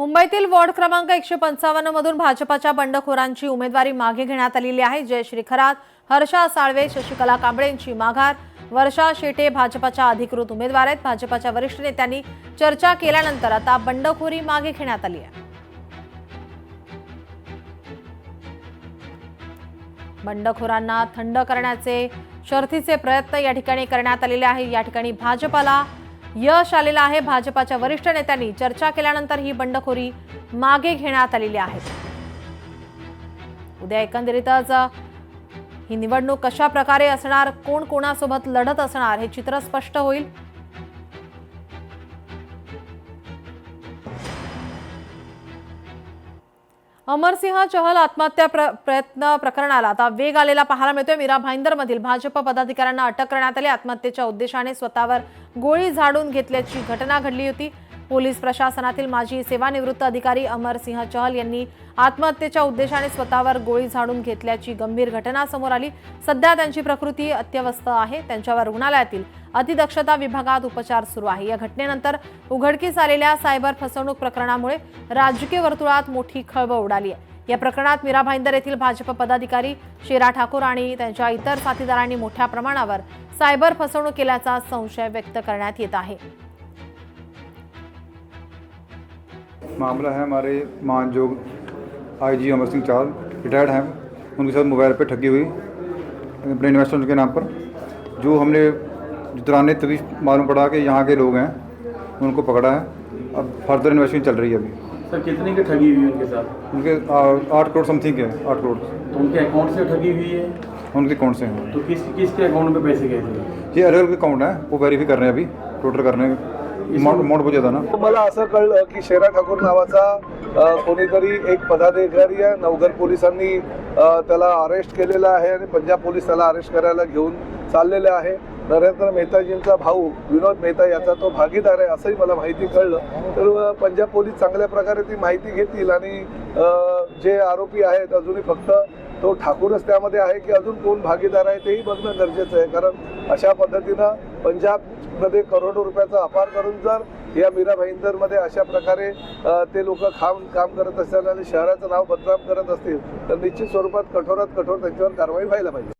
मुंबईतील वॉर्ड क्रमांक 155 मधून भाजपाच्या बंडखोरांची उमेदवारी मागे घेण्यात आलेली आहे। जयश्री खरात, हर्षा साळवे, शशिकला कांबळेंची माघार, वर्षा शेटे भाजपाच्या अधिकृत उमेदवार आहेत। भाजपाच्या वरिष्ठ नेत्यांनी चर्चा केल्यानंतर आता बंडखोरी मागे घेण्यात आली आहे। बंडखोरांना थंड करण्याचे शर्थीचे प्रयत्न या ठिकाणी करण्यात आलेले आहे। या ठिकाणी भाजपाला यश आलेलं आहे। भाजपाच्या वरिष्ठ नेत्यांनी चर्चा केल्यानंतर ही बंडखोरी मागे घेण्यात आलेली आहे। उद्या एकंदरीतच ही निवडणूक कशा प्रकारे असणार, कोण कोणासोबत लढत असणार हे चित्र स्पष्ट होईल। अमरसिंह चहल आत्महत्या प्रयत्न प्रकरणाला आता वेग आलेला पाहायला मिळतोय। मीरा भाईंदर मधील भाजप पदाधिकाऱ्यांना अटक करण्यात आली। आत्महत्येच्या उद्देशाने स्वतःवर गोळी झाडून घेतल्याची घटना घडली होती। पोलीस प्रशासनातील माजी सेवानिवृत्त अधिकारी अमरसिंह चहल यांनी आत्महत्येच्या उद्देशाने स्वतःवर गोळी झाडून घेतल्याची गंभीर घटना समोर आली। सध्या त्यांची प्रकृती अत्यवस्थ आहे। त्यांच्यावर रुग्णालयातील अतिदक्षता विभागात उपचार सुरू आहे। या घटनेनंतर उघडकीस आलेल्या सायबर फसवणूक प्रकरणामुळे राजकीय वर्तुळात मोठी खळबळ उडाली आहे। या प्रकरणात मीरा भाईंदर येथील भाजप पदाधिकारी शेरा ठाकूर आणि त्यांच्या इतर साथीदारांनी मोठ्या प्रमाणावर सायबर फसवणूक केल्याचा संशय व्यक्त करण्यात येत आहे। मामला है हमारे मानयोग आईजी अमर सिंह चहल रिटायर्ड हैं, उनके साथ मोबाइल पे ठगी हुई अपने इन्वेस्टमेंट के नाम पर। जो हमने दौरान तभी मालूम पड़ा कि यहाँ के लोग हैं, उनको पकड़ा है। अब फर्दर इन्वेस्टिगेशन चल रही है अभी। सर कितने की ठगी हुई उनके साथ? उनके 8 करोड़ समथिंग है, 8 करोड़। तो उनके अकाउंट से ठगी हुई है? उनके अकाउंट से हैं। तो किसके अकाउंट में पैसे गए थे? ये अलग अलग अकाउंट है, वो वेरीफाई कर रहे हैं अभी, टोटल कर रहे हैं। अमाउंट बहुत ज़्यादा ना। मला असं कळलं की शेरा ठाकूर नावाचा कोणीतरी एक पदाधिकारी आहे, नवघर पोलिसांनी त्याला अरेस्ट केलेला आहे आणि पंजाब पोलीस त्याला अरेस्ट करायला घेऊन चाललेले आहे। नरेंद्र मेहताजींचा भाऊ विनोद मेहता याचा तो भागीदार आहे असंही मला माहिती कळलं। तर पंजाब पोलीस चांगल्या प्रकारे ती माहिती घेतील आणि जे आरोपी आहेत अजूनही फक्त तो ठाकूरच त्यामध्ये आहे की अजून कोण भागीदार आहे तेही बघणं गरजेचं आहे। कारण अशा पद्धतीनं पंजाबमध्ये करोडो रुपयाचा अपार करून जर या मीरा भाईंदरमध्ये अशा प्रकारे ते लोक काम करत असतील आणि शहराचं नाव बदनाम करत असतील तर निश्चित स्वरूपात कठोरात कठोर त्यांच्यावर कारवाई व्हायला पाहिजे।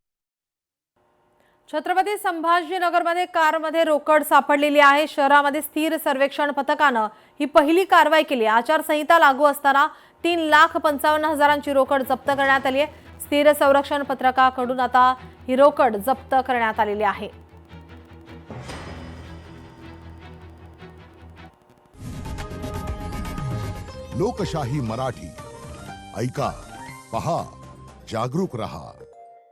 छत्रपती संभाजीनगरमध्ये कारमध्ये रोकड सापडलेली आहे। शहरामध्ये स्थिर सर्वेक्षण पथकानं ही पहिली कारवाई केली। आचारसंहिता लागू असताना 3,55,000ची रोकड जप्त करण्यात आली आहे। स्थिर संरक्षण पथकाकडून आता ही रोकड जप्त करण्यात आलेली आहे। लोकशाही मराठी ऐका, पहा, जागरूक रहा।